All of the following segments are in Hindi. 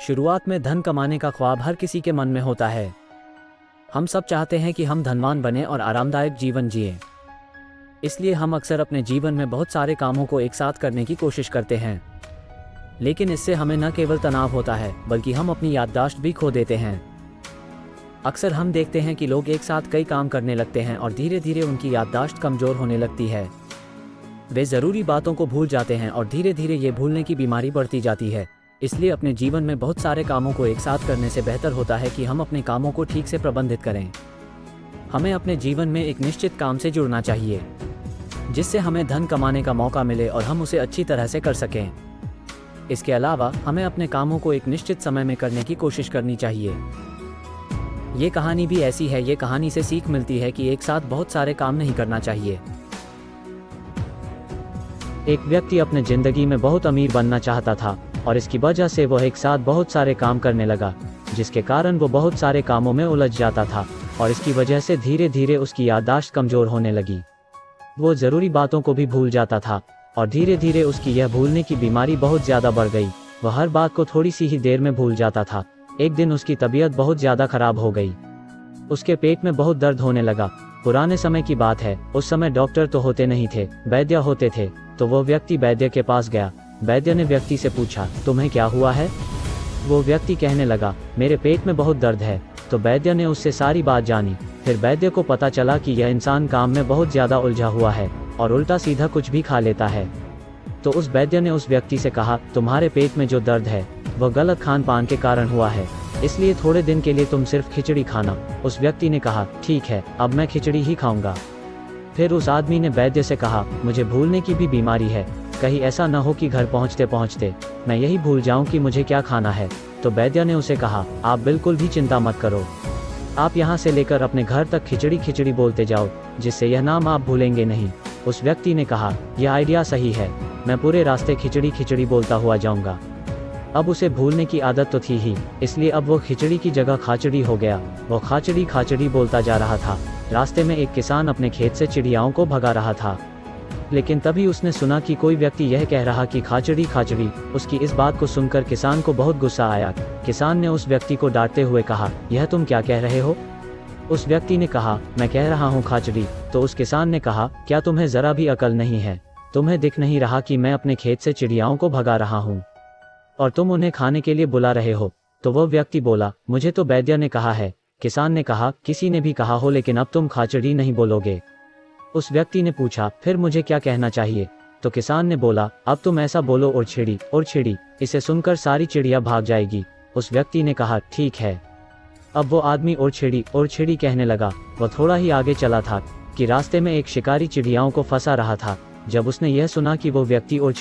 शुरुआत में धन कमाने का ख्वाब हर किसी के मन में होता है। हम सब चाहते हैं कि हम धनवान बने और आरामदायक जीवन जिएं। इसलिए हम अक्सर अपने जीवन में बहुत सारे कामों को एक साथ करने की कोशिश करते हैं, लेकिन इससे हमें न केवल तनाव होता है बल्कि हम अपनी याददाश्त भी खो देते हैं। अक्सर हम देखते हैं कि लोग एक साथ कई काम करने लगते हैं और धीरे धीरे उनकी याददाश्त कमज़ोर होने लगती है। वे ज़रूरी बातों को भूल जाते हैं और धीरे धीरे ये भूलने की बीमारी बढ़ती जाती है। इसलिए अपने जीवन में बहुत सारे कामों को एक साथ करने से बेहतर होता है कि हम अपने कामों को ठीक से प्रबंधित करें। हमें अपने जीवन में एक निश्चित काम से जुड़ना चाहिए, जिससे हमें धन कमाने का मौका मिले और हम उसे अच्छी तरह से कर सकें। इसके अलावा हमें अपने कामों को एक निश्चित समय में करने की कोशिश करनी चाहिए। ये कहानी भी ऐसी है। ये कहानी से सीख मिलती है कि एक साथ बहुत सारे काम नहीं करना चाहिए। एक व्यक्ति अपने जिंदगी में बहुत अमीर बनना चाहता था और इसकी वजह से वह एक साथ बहुत सारे काम करने लगा, जिसके कारण वो बहुत सारे कामों में उलझ जाता था और इसकी वजह से धीरे धीरे उसकी याददाश्त कमज़ोर होने लगी। वो ज़रूरी बातों को भी भूल जाता था और धीरे धीरे उसकी यह भूलने की बीमारी बहुत ज़्यादा बढ़ गई। वह हर बात को थोड़ी सी ही देर में भूल जाता था। एक दिन उसकी तबीयत बहुत ज़्यादा खराब हो गई। उसके पेट में बहुत दर्द होने लगा। पुराने समय की बात है। उस समय डॉक्टर तो होते नहीं थे, वैद्य होते थे। तो वो व्यक्ति वैद्य के पास गया। वैद्य ने व्यक्ति से पूछा, तुम्हें क्या हुआ है? वो व्यक्ति कहने लगा, मेरे पेट में बहुत दर्द है। तो वैद्य ने उससे सारी बात जानी। फिर वैद्य को पता चला कि यह इंसान काम में बहुत ज़्यादा उलझा हुआ है और उल्टा सीधा कुछ भी खा लेता है। तो उस वैद्य ने उस व्यक्ति से कहा, तुम्हारे पेट में जो दर्द है वह गलत खान पान के कारण हुआ है, इसलिए थोड़े दिन के लिए तुम सिर्फ खिचड़ी खाना। उस व्यक्ति ने कहा, ठीक है, अब मैं खिचड़ी ही खाऊंगा। फिर उस आदमी ने वैद्य से कहा, मुझे भूलने की भी बीमारी है, कहीं ऐसा न हो कि घर पहुंचते पहुंचते मैं यही भूल जाऊं कि मुझे क्या खाना है। तो वैद्य ने उसे कहा, आप बिल्कुल भी चिंता मत करो, आप यहाँ से लेकर अपने घर तक खिचड़ी खिचड़ी बोलते जाओ, जिससे यह नाम आप भूलेंगे नहीं। उस व्यक्ति ने कहा, यह आइडिया सही है, मैं पूरे रास्ते खिचड़ी खिचड़ी बोलता हुआ जाऊंगा। अब उसे भूलने की आदत तो थी ही, इसलिए अब वो खिचड़ी की जगह खाचड़ी हो गया। वो खाचड़ी खाचड़ी बोलता जा रहा था। रास्ते में एक किसान अपने खेत से चिड़ियाओं को भगा रहा था, लेकिन तभी उसने सुना कि कोई व्यक्ति यह कह रहा कि खाचड़ी खाचड़ी। उसकी इस बात को सुनकर किसान को बहुत गुस्सा आया। किसान ने उस व्यक्ति को डांटते हुए कहा, यह तुम क्या कह रहे हो? उस व्यक्ति ने कहा, मैं कह रहा हूँ खाचड़ी। तो उस किसान ने कहा, क्या तुम्हें जरा भी अकल नहीं है? तुम्हें दिख नहीं रहा कि मैं अपने खेत से चिड़ियाओं को भगा रहा हूँ और तुम उन्हें खाने के लिए बुला रहे हो? तो वह व्यक्ति बोला, मुझे तो वैद्य ने कहा है। किसान ने कहा, किसी ने भी कहा हो, लेकिन अब तुम खाचड़ी नहीं बोलोगे। उस व्यक्ति ने पूछा, फिर मुझे क्या कहना चाहिए? तो किसान ने बोला, अब तुम ऐसा बोलो, और छिड़ी। इसे सुनकर सारी चिड़िया भाग जाएगी। उस व्यक्ति ने कहा, ठीक है। अब वो आदमी और छिड़ी कहने लगा। वह थोड़ा ही आगे चला था कि रास्ते में एक शिकारी चिड़ियाओं को फंसा रहा था। जब उसने यह सुना कि वो व्यक्ति और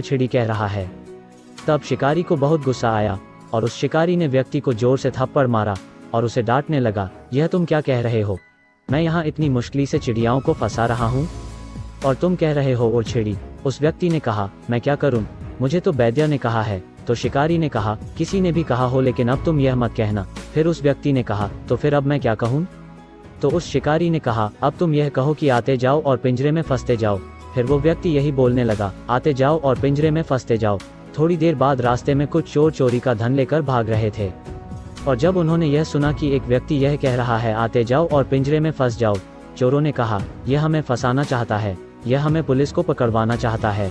छिड़ी कह रहा है, तब शिकारी को बहुत गुस्सा आया और उस शिकारी ने व्यक्ति को जोर से थप्पड़ मारा और उसे डांटने लगा, यह तुम क्या कह रहे हो? मैं यहाँ इतनी मुश्किल से चिड़ियाओं को फंसा रहा हूँ और तुम कह रहे हो और छिड़ी। उस व्यक्ति ने कहा, मैं क्या करूँ, मुझे तो वैद्य ने कहा है। तो शिकारी ने कहा, किसी ने भी कहा हो, लेकिन अब तुम यह मत कहना। फिर उस व्यक्ति ने कहा, तो फिर अब मैं क्या कहूँ? तो उस शिकारी ने कहा, अब तुम यह कहो कि आते जाओ और पिंजरे में फंसते जाओ। फिर वो व्यक्ति यही बोलने लगा, आते जाओ और पिंजरे में फंसते जाओ। थोड़ी देर बाद रास्ते में कुछ चोर चोरी का धन लेकर भाग रहे थे और जब उन्होंने यह सुना कि एक व्यक्ति यह कह रहा है, आते जाओ और पिंजरे में फंस जाओ, चोरों ने कहा, यह हमें फंसाना चाहता है, यह हमें पुलिस को पकड़वाना चाहता है।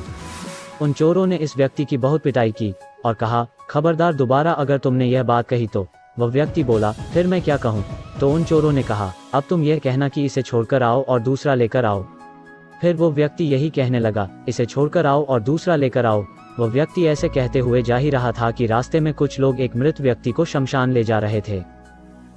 उन चोरों ने इस व्यक्ति की बहुत पिटाई की और कहा, खबरदार, दोबारा अगर तुमने यह बात कही तो। वह व्यक्ति बोला, फिर मैं क्या कहूँ? तो उन चोरों ने कहा, अब तुम यह कहना कि इसे छोड़कर आओ और दूसरा लेकर आओ। फिर वो व्यक्ति यही कहने लगा, इसे छोड़कर आओ और दूसरा लेकर आओ। वह व्यक्ति ऐसे कहते हुए जा ही रहा था कि रास्ते में कुछ लोग एक मृत व्यक्ति को शमशान ले जा रहे थे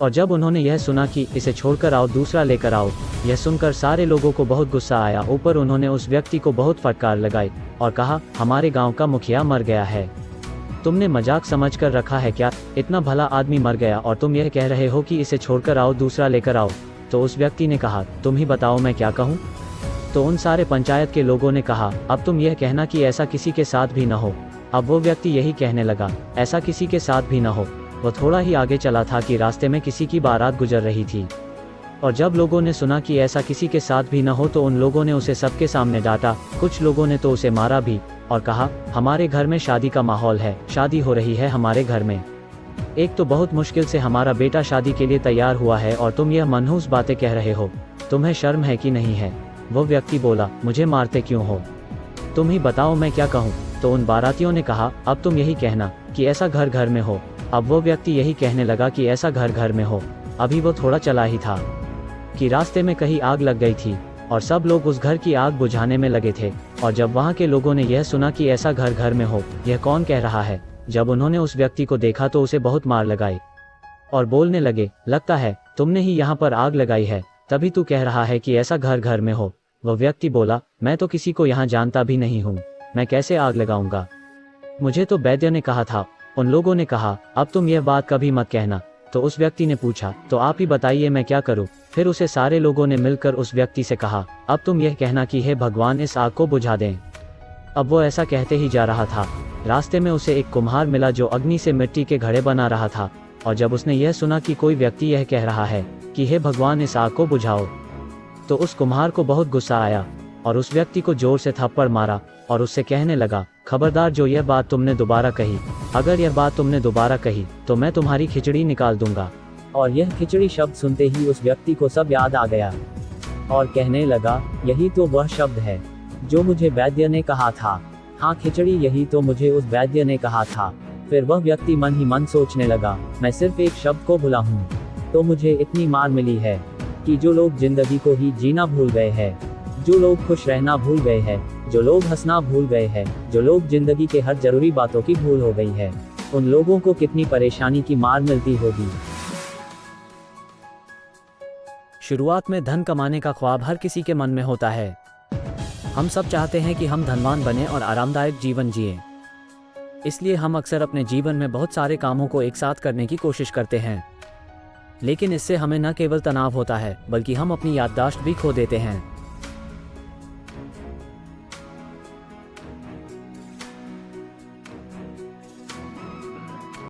और जब उन्होंने यह सुना कि इसे छोड़कर आओ दूसरा लेकर आओ, यह सुनकर सारे लोगों को बहुत गुस्सा आया। ऊपर उन्होंने उस व्यक्ति को बहुत फटकार लगाई और कहा, हमारे गांव का मुखिया मर गया है, तुमने मजाक समझ कर रखा है क्या? इतना भला आदमी मर गया और तुम यह कह रहे हो कि इसे छोड़कर आओ दूसरा लेकर आओ। तो उस व्यक्ति ने कहा, तुम ही बताओ मैं क्या कहूँ? तो उन सारे पंचायत के लोगों ने कहा, अब तुम यह कहना कि ऐसा किसी के साथ भी न हो। अब वो व्यक्ति यही कहने लगा, ऐसा किसी के साथ भी न हो। वो थोड़ा ही आगे चला था कि रास्ते में किसी की बारात गुजर रही थी और जब लोगों ने सुना कि ऐसा किसी के साथ भी न हो तो उन लोगों ने उसे सबके सामने डांटा। कुछ लोगों ने तो उसे मारा भी और कहा, हमारे घर में शादी का माहौल है, शादी हो रही है हमारे घर में। एक तो बहुत मुश्किल से हमारा बेटा शादी के लिए तैयार हुआ है और तुम यह मनहूस बातें कह रहे हो, तुम्हें शर्म है कि नहीं है। वो व्यक्ति बोला, मुझे मारते क्यों हो, तुम ही बताओ मैं क्या कहूँ। तो उन बारातियों ने कहा, अब तुम यही कहना कि ऐसा घर घर में हो। अब वो व्यक्ति यही कहने लगा कि ऐसा घर घर में हो। अभी वो थोड़ा चला ही था कि रास्ते में कहीं आग लग गई थी और सब लोग उस घर की आग बुझाने में लगे थे। और जब वहाँ के लोगों ने यह सुना कि ऐसा घर घर में हो, यह कौन कह रहा है, जब उन्होंने उस व्यक्ति को देखा तो उसे बहुत मार लगाई और बोलने लगे, लगता है तुमने ही यहाँ पर आग लगाई है, तभी तू कह रहा है कि ऐसा घर घर में हो। वह व्यक्ति बोला, मैं तो किसी को यहाँ जानता भी नहीं हूँ, मैं कैसे आग लगाऊंगा, मुझे तो वैद्य ने कहा था। उन लोगों ने कहा, अब तुम यह बात कभी मत कहना। तो उस व्यक्ति ने पूछा, तो आप ही बताइए मैं क्या करूं। फिर उसे सारे लोगों ने मिलकर उस व्यक्ति से कहा, अब तुम यह कहना कि हे भगवान इस आग को बुझा दें। अब वो ऐसा कहते ही जा रहा था, रास्ते में उसे एक कुम्हार मिला जो अग्नि से मिट्टी के घड़े बना रहा था। और जब उसने यह सुना कि कोई व्यक्ति यह कह रहा है कि हे भगवान इस आग को बुझाओ, तो उस कुम्हार को बहुत गुस्सा आया और उस व्यक्ति को जोर से थप्पड़ मारा और उससे कहने लगा, खबरदार जो यह बात तुमने दोबारा कही, अगर यह बात तुमने दोबारा कही तो मैं तुम्हारी खिचड़ी निकाल दूंगा। और यह खिचड़ी शब्द सुनते ही उस व्यक्ति को सब याद आ गया और कहने लगा, यही तो वह शब्द है जो मुझे वैद्य ने कहा था। हाँ खिचड़ी, यही तो मुझे उस वैद्य ने कहा था। फिर वह व्यक्ति मन ही मन सोचने लगा, मैं सिर्फ एक शब्द को भुला हूँ तो मुझे इतनी मार मिली है कि जो लोग जिंदगी को ही जीना भूल गए हैं, जो लोग खुश रहना भूल गए हैं, जो लोग हंसना भूल गए हैं, जो लोग जिंदगी के हर जरूरी बातों की भूल हो गई है, उन लोगों को कितनी परेशानी की मार मिलती होगी। शुरुआत में धन कमाने का ख्वाब हर किसी के मन में होता है। हम सब चाहते हैं कि हम धनवान बने और आरामदायक जीवन जिएं। इसलिए हम अक्सर अपने जीवन में बहुत सारे कामों को एक साथ करने की कोशिश करते हैं, लेकिन इससे हमें न केवल तनाव होता है बल्कि हम अपनी याददाश्त भी खो देते हैं।